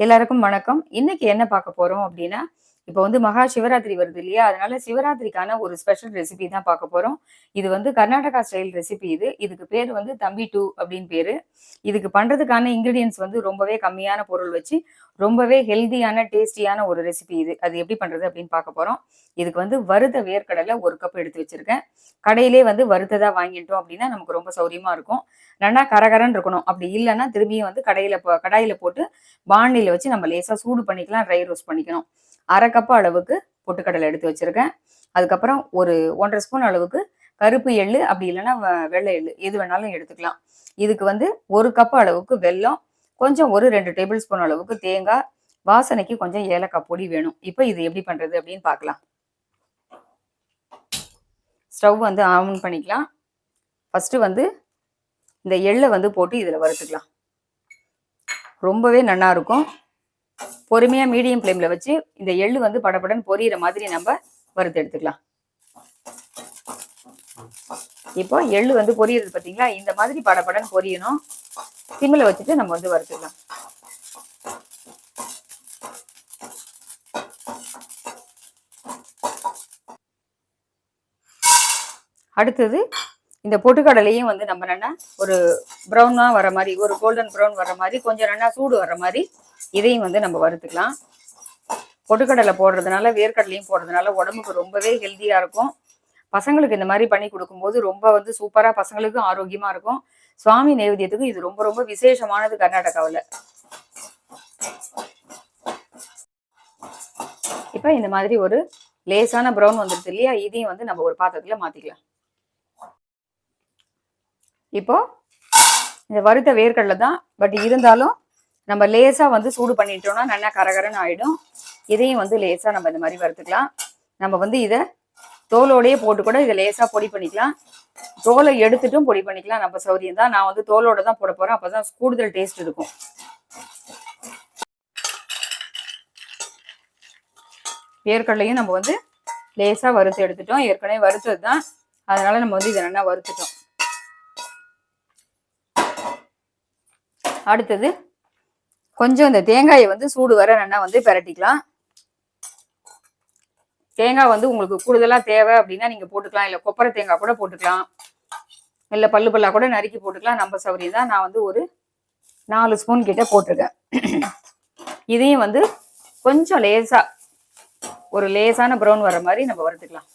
எல்லாருக்கும் வணக்கம். இன்னைக்கு என்ன பார்க்க போறோம் அப்படின்னா, இப்போ வந்து மகா சிவராத்திரி வருது இல்லையா? அதனால சிவராத்திரிக்கான ஒரு ஸ்பெஷல் ரெசிபி தான் பார்க்க போறோம். இது வந்து கர்நாடகா ஸ்டைல் ரெசிபி இது. இதுக்கு பேரு வந்து தம்பி 2 அப்படின்னு பேரு. இதுக்கு பண்றதுக்கான இன்கிரீடியன்ட்ஸ் வந்து ரொம்பவே கம்மியான பொருள் வச்சு, ரொம்பவே ஹெல்தியான, டேஸ்டியான ஒரு ரெசிபி இது. அது எப்படி பண்றது அப்படின்னு பார்க்க போறோம். இதுக்கு வந்து வறுத்த வேர்க்கடலை 1 கப் எடுத்து வச்சிருக்கேன். கடையிலே வந்து வறுத்ததா வாங்கிட்டோம் அப்படின்னா நமக்கு ரொம்ப சௌரியமா இருக்கும். நல்லா கரகரன்னு இருக்கணும். அப்படி இல்லைன்னா திரும்பியும் வந்து கடாயில போட்டு வாணலியில வச்சு நம்ம லேசா சூடு பண்ணிக்கலாம். ட்ரை ரோஸ்ட் பண்ணிக்கணும். 1/2 கப் அளவுக்கு பொட்டுக்கடலை எடுத்து வச்சிருக்கேன். அதுக்கப்புறம் ஒரு 1 1/2 ஸ்பூன் அளவுக்கு கருப்பு எள்ளு, அப்படி இல்லைன்னா வெள்ளை எள்ளு எது வேணாலும் எடுத்துக்கலாம். இதுக்கு வந்து 1 கப் அளவுக்கு வெல்லம், கொஞ்சம் ஒரு 2 டேபிள் ஸ்பூன் அளவுக்கு தேங்காய், வாசனைக்கு கொஞ்சம் ஏலக்காய் பொடி வேணும். இப்போ இது எப்படி பண்றது அப்படின்னு பார்க்கலாம். ஸ்டவ் வந்து ஆன் பண்ணிக்கலாம். ஃபர்ஸ்ட் வந்து இந்த எள்ளை வந்து போட்டு இதில் வறுத்துக்கலாம். ரொம்பவே நல்லா இருக்கும். பொறுமையா மீடியம் ஃப்ளேம்ல வச்சு இந்த எள்ளு வந்து படபடன்னு பொரியிற மாதிரி நம்ம வறுத்து எடுத்துக்கலாம். இப்போ எள்ளு வந்து பொரியுறது பார்த்தீங்களா? இந்த மாதிரி படபடன்னு பொரியணும். சிம்மில் வச்சுட்டு நம்ம வந்து வறுத்துக்கலாம். அடுத்தது இந்த பொட்டுக்கடலையும் வந்து நம்ம நல்லா ஒரு ப்ரௌனா வர மாதிரி, ஒரு கோல்டன் ப்ரௌன் வர மாதிரி, கொஞ்சம் நல்லா சூடு வர மாதிரி இதையும் வந்து நம்ம வறுத்துக்கலாம். பொட்டுக்கடலை போடுறதுனால, வேர்க்கடலையும் போடுறதுனால உடம்புக்கு ரொம்பவே ஹெல்த்தியா இருக்கும். பசங்களுக்கு இந்த மாதிரி பண்ணி கொடுக்கும்போது ரொம்ப வந்து சூப்பரா, பசங்களுக்கும் ஆரோக்கியமா இருக்கும். சுவாமி நைவேத்தியத்துக்கு இது ரொம்ப ரொம்ப விசேஷமானது கர்நாடகாவில். இப்போ இந்த மாதிரி ஒரு லேசான ப்ரௌன் வந்துருது இல்லையா? இதையும் வந்து நம்ம ஒரு பாத்திரத்துல மாத்திக்கலாம். இப்போ இந்த வறுத்த வேர்க்கடலை தான், பட் இருந்தாலும் நம்ம லேசா வந்து சூடு பண்ணிட்டோம்னா நல்லா கரகரன்னு ஆயிடும். இதையும் வந்து லேசா நம்ம இந்த மாதிரி வறுத்துக்கலாம். நம்ம வந்து இதை தோலோடையே போட்டு கூட இதை லேசா பொடி பண்ணிக்கலாம். தோலை எடுத்துட்டும் பொடி பண்ணிக்கலாம். நம்ம சௌரியம் தான். நான் வந்து தோலோட தான் போட போறேன். அப்பதான் கூடுதல் டேஸ்ட் இருக்கும். வேர்க்கடலையும் நம்ம வந்து லேசா வறுத்து எடுத்துட்டோம். ஏற்கனவே வறுத்தது தான், அதனால நம்ம வந்து இதை நல்லா வறுத்துட்டோம். அடுத்தது கொஞ்சம் இந்த தேங்காயை வந்து சூடு வர நல்லா வந்து பிரட்டிக்கலாம். தேங்காய் வந்து உங்களுக்கு கூடுதலா தேவை அப்படின்னா நீங்க போட்டுக்கலாம். இல்லை கொப்பரை தேங்காய் கூட போட்டுக்கலாம். இல்லை பல்லு பல்லா கூட நறுக்கி போட்டுக்கலாம். நம்ம சௌரியம் தான். நான் வந்து ஒரு 4 ஸ்பூன் கிட்ட போட்டிருக்கேன். இதையும் வந்து கொஞ்சம் லேசா, ஒரு லேசான ப்ரௌன் வர மாதிரி நம்ம வறுத்துக்கலாம்.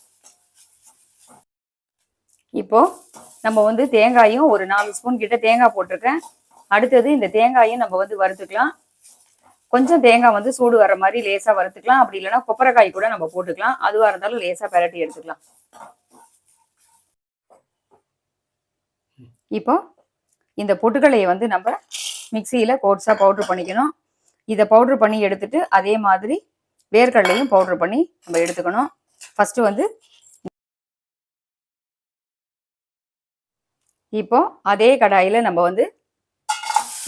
இப்போ நம்ம வந்து தேங்காயும் ஒரு 4 ஸ்பூன் கிட்ட தேங்காய் போட்டிருக்கேன். அடுத்தது இந்த தேங்காயும் நம்ம வந்து வறுத்துக்கலாம். கொஞ்சம் தேங்காய் வந்து சூடு வர மாதிரி லேசா வறுத்துக்கலாம். அப்படி இல்லைன்னா கொப்பரைக்காய் கூட நம்ம போட்டுக்கலாம். அதுவா இருந்தாலும் லேசா பிரட்டி எடுத்துக்கலாம். இப்போ இந்த பொட்டுக்கடலையை வந்து நம்ம மிக்சியில கோட்ஸா பவுடர் பண்ணிக்கணும். இதை பவுடர் பண்ணி எடுத்துட்டு அதே மாதிரி வேர்க்கடலையும் பவுடர் பண்ணி நம்ம எடுத்துக்கணும். ஃபர்ஸ்ட் வந்து இப்போ அதே கடாயில நம்ம வந்து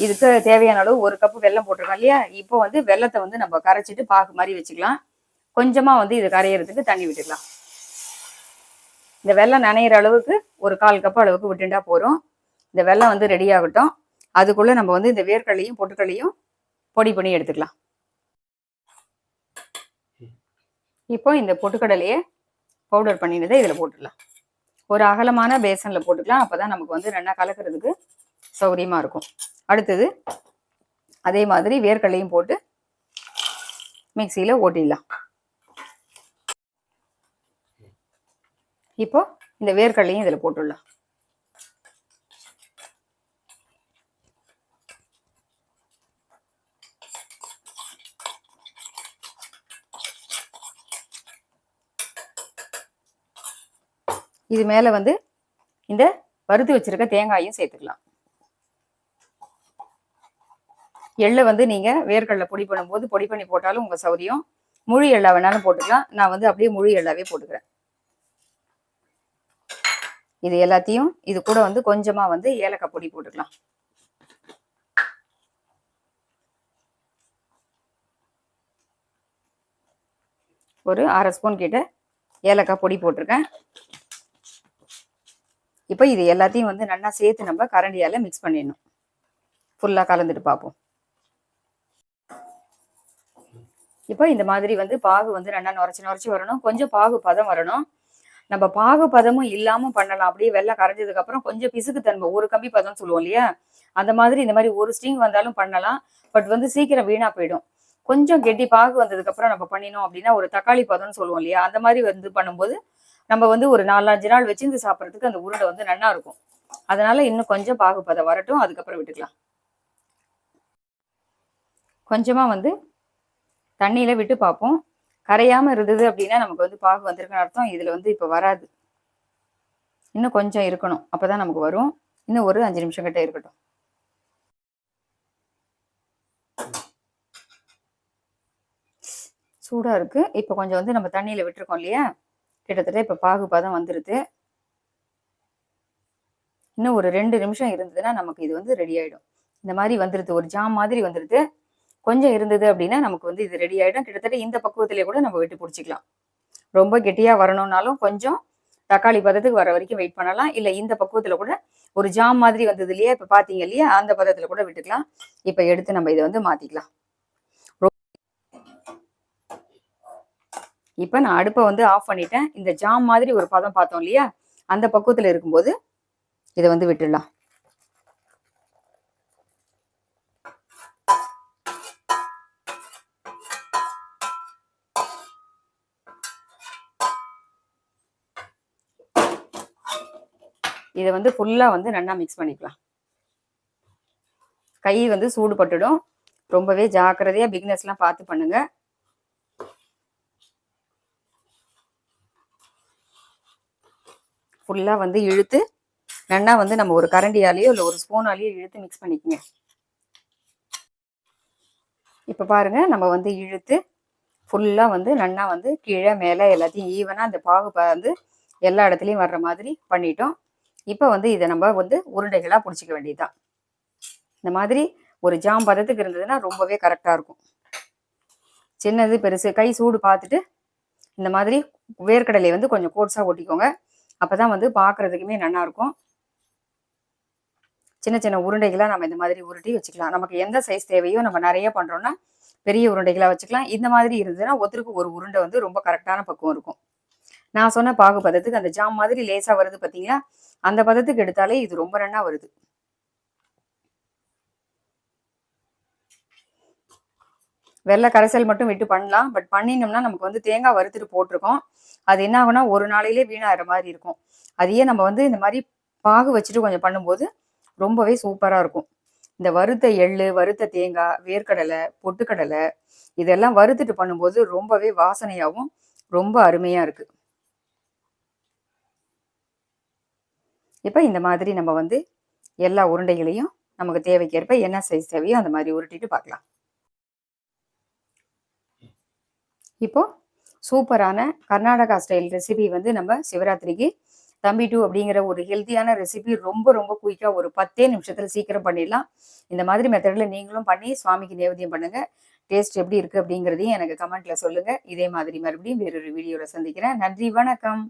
இதுக்கு தேவையான அளவு 1 கப்பு வெல்லம் போட்டிருக்கோம் இல்லையா? இப்போ வந்து வெல்லத்தை வந்து நம்ம கரைச்சிட்டு பாகு மாதிரி வச்சுக்கலாம். கொஞ்சமா வந்து இது கரையிறதுக்கு தண்ணி விட்டுக்கலாம். இந்த வெல்லம் நனையிற அளவுக்கு ஒரு 1/4 கப் அளவுக்கு விட்டுண்டா போறோம். இந்த வெல்லம் வந்து ரெடி ஆகட்டும். அதுக்குள்ள நம்ம வந்து இந்த வேர்க்கடலையும் பொட்டுக்கடலையும் பொடி பண்ணி எடுத்துக்கலாம். இப்போ இந்த பொட்டுக்கடலையை பவுடர் பண்ணினதை இதுல போட்டுடலாம். ஒரு அகலமான பேசன்ல போட்டுக்கலாம். அப்பதான் நமக்கு வந்து நல்லா கலக்கிறதுக்கு சௌரியமா இருக்கும். அடுத்தது அதே மாதிரி வேர்க்கடலையும் போட்டு மிக்சியில ஓட்டிடலாம். இப்போ இந்த வேர்க்கடலையும் இதுல போட்டுடலாம். இது மேல வந்து இந்த வறுத்து வச்சிருக்க தேங்காயும் சேர்த்துக்கலாம். எள்ளை வந்து நீங்க வேர்க்கடலை பொடி பண்ணும்போது பொடி பண்ணி போட்டாலும் உங்க சௌரியம். முழு எள்ளா வேணாலும் போட்டுக்கலாம். நான் வந்து அப்படியே முழு எள்ளாவே போட்டுக்கிறேன். இது எல்லாத்தையும் இது கூட வந்து கொஞ்சமா வந்து ஏலக்காய் பொடி போட்டுக்கலாம். ஒரு 1/2 ஸ்பூன் கிட்ட ஏலக்காய் பொடி போட்டிருக்கேன். இப்போ இது எல்லாத்தையும் வந்து நல்லா சேர்த்து நம்ம கரண்டியால மிக்ஸ் பண்ணிடணும். ஃபுல்லா கலந்துட்டு பார்ப்போம். இப்போ இந்த மாதிரி வந்து பாகு வந்து நல்லா நுரைச்சி வரணும். கொஞ்சம் பாகு பதம் வரணும். நம்ம பாகு பதமும் இல்லாம பண்ணலாம். அப்படியே வெல்லம் கரைஞ்சதுக்கு அப்புறம் கொஞ்சம் பிசுக்கு தன்மை, ஒரு கம்பி பதம்னு சொல்லுவோம் இல்லையா? அந்த மாதிரி இந்த மாதிரி ஒரு ஸ்ட்ரிங் வந்தாலும் பண்ணலாம். பட் வந்து சீக்கிரம் வீணா போயிடும். கொஞ்சம் கெட்டி பாகு வந்ததுக்கு அப்புறம் நம்ம பண்ணினோம் அப்படின்னா, ஒரு தக்காளி பதம்னு சொல்லுவோம் இல்லையா? அந்த மாதிரி வந்து பண்ணும்போது, நம்ம வந்து ஒரு 4, 5 நாள் வச்சிருந்து சாப்பிடுறதுக்கு அந்த உருண்டை வந்து நல்லா இருக்கும். அதனால இன்னும் கொஞ்சம் பாகு பதம் வரட்டும். அதுக்கப்புறம் விட்டுக்கலாம். கொஞ்சமா வந்து தண்ணியில விட்டு பார்ப்போம். கரையாம இருந்தது அப்படின்னா நமக்கு வந்து பாகு வந்திருக்குன்னு அர்த்தம். இதுல வந்து இப்ப வராது. இன்னும் கொஞ்சம் இருக்கணும். அப்பதான் நமக்கு வரும். இன்னும் ஒரு 5 நிமிஷம் கிட்ட இருக்கட்டும். சூடா இருக்கு. இப்ப கொஞ்சம் வந்து நம்ம தண்ணியில விட்டுருக்கோம் இல்லையா? கிட்டத்தட்ட இப்ப பாகு பதம் வந்துருது. இன்னும் ஒரு 2 நிமிஷம் இருந்ததுன்னா நமக்கு இது வந்து ரெடி ஆயிடும். இந்த மாதிரி வந்துருது. ஒரு ஜாம் மாதிரி வந்துருது. கொஞ்சம் இருந்தது அப்படின்னா நமக்கு வந்து இது ரெடி ஆயிடும். கிட்டத்தட்ட இந்த பக்குவத்திலேயே கூட நம்ம விட்டு பிடிச்சிக்கலாம். ரொம்ப கெட்டியா வரணும்னாலும் கொஞ்சம் தக்காளி பதத்துக்கு வர வரைக்கும் வெயிட் பண்ணலாம். இல்ல இந்த பக்குவத்துல கூட ஒரு ஜாம் மாதிரி வந்தது இல்லையா? இப்ப பாத்தீங்க இல்லையா? அந்த பதத்துல கூட விட்டுக்கலாம். இப்ப எடுத்து நம்ம இதை வந்து மாத்திக்கலாம். இப்ப நான் அடுப்பை வந்து ஆஃப் பண்ணிட்டேன். இந்த ஜாம் மாதிரி ஒரு பதம் பார்த்தோம் இல்லையா? அந்த பக்குவத்துல இருக்கும்போது இதை வந்து விட்டுடலாம். இதை வந்து ஃபுல்லா வந்து நல்லா மிக்ஸ் பண்ணிக்கலாம். கை வந்து சூடு பட்டுடும். ரொம்பவே ஜாக்கிரதையா பிகினர்ஸ்லாம் பார்த்து பண்ணுங்க. ஃபுல்லா வந்து இழுத்து நல்லா வந்து நம்ம ஒரு கரண்டியாலேயோ இல்லை ஒரு ஸ்பூனாலேயோ இழுத்து மிக்ஸ் பண்ணிக்கோங்க. இப்போ பாருங்க நம்ம வந்து இழுத்து ஃபுல்லாக வந்து நல்லா வந்து கீழே மேலே எல்லாத்தையும் ஈவனாக அந்த பாகு வந்து எல்லா இடத்துலையும் வர்ற மாதிரி பண்ணிட்டோம். இப்போ வந்து இதை நம்ம வந்து உருண்டைகளாக பிடிச்சிக்க வேண்டியதுதான். இந்த மாதிரி ஒரு ஜாம் பதத்துக்கு இருந்ததுன்னா ரொம்பவே கரெக்டாக இருக்கும். சின்னது பெருசு கை சூடு பார்த்துட்டு இந்த மாதிரி வேர்க்கடலை வந்து கொஞ்சம் கோட்ஸாக ஒட்டிக்கோங்க. அப்போ தான் வந்து பார்க்குறதுக்குமே நல்லாயிருக்கும். சின்ன சின்ன உருண்டைகளாக நம்ம இந்த மாதிரி உருட்டி வச்சுக்கலாம். நமக்கு எந்த சைஸ் தேவையோ நம்ம நிறைய பண்ணுறோன்னா பெரிய உருண்டைகளாக வச்சுக்கலாம். இந்த மாதிரி இருந்ததுன்னா ஒருத்தருக்கு ஒரு உருண்டை வந்து ரொம்ப கரெக்டான பக்குவம் இருக்கும். நான் சொன்ன பாகு பதத்துக்கு அந்த ஜாம் மாதிரி லேசாக வருது பார்த்தீங்களா? அந்த பதத்துக்கு எடுத்தாலே இது ரொம்ப நல்லா வருது. வெள்ளை கரைசல் மட்டும் விட்டு பண்ணலாம். பட் பண்ணினோம்னா நமக்கு வந்து தேங்காய் வறுத்துட்டு போட்டிருக்கோம். அது என்ன ஆகுனா ஒரு நாளையிலே வீணாகிற மாதிரி இருக்கும். அதையே நம்ம வந்து இந்த மாதிரி பாகு வச்சுட்டு கொஞ்சம் பண்ணும்போது ரொம்பவே சூப்பராக இருக்கும். இந்த வறுத்த எள்ளு, வறுத்த தேங்காய், வேர்க்கடலை, பொட்டுக்கடலை இதெல்லாம் வறுத்துட்டு பண்ணும்போது ரொம்பவே வாசனையாகவும் ரொம்ப அருமையாக இருக்குது. இப்போ இந்த மாதிரி நம்ம வந்து எல்லா உருண்டைகளையும் நமக்கு தேவைக்கேற்ப என்ன சைஸ் தேவையோ அந்த மாதிரி உருட்டிட்டு பார்க்கலாம். இப்போ சூப்பரான கர்நாடகா ஸ்டைல் ரெசிபி வந்து நம்ம சிவராத்திரிக்கு தம்பி டூ அப்படிங்கிற ஒரு ஹெல்த்தியான ரெசிபி ரொம்ப ரொம்ப குயிக்காக ஒரு 10 நிமிஷத்தில் சீக்கிரம் பண்ணிடலாம். இந்த மாதிரி மெத்தடில் நீங்களும் பண்ணி சுவாமிக்கு நேவேத்தியம் பண்ணுங்க. டேஸ்ட் எப்படி இருக்கு அப்படிங்கிறதையும் எனக்கு கமெண்ட்ல சொல்லுங்க. இதே மாதிரி மறுபடியும் வேறொரு வீடியோவில் சந்திக்கிறேன். நன்றி, வணக்கம்.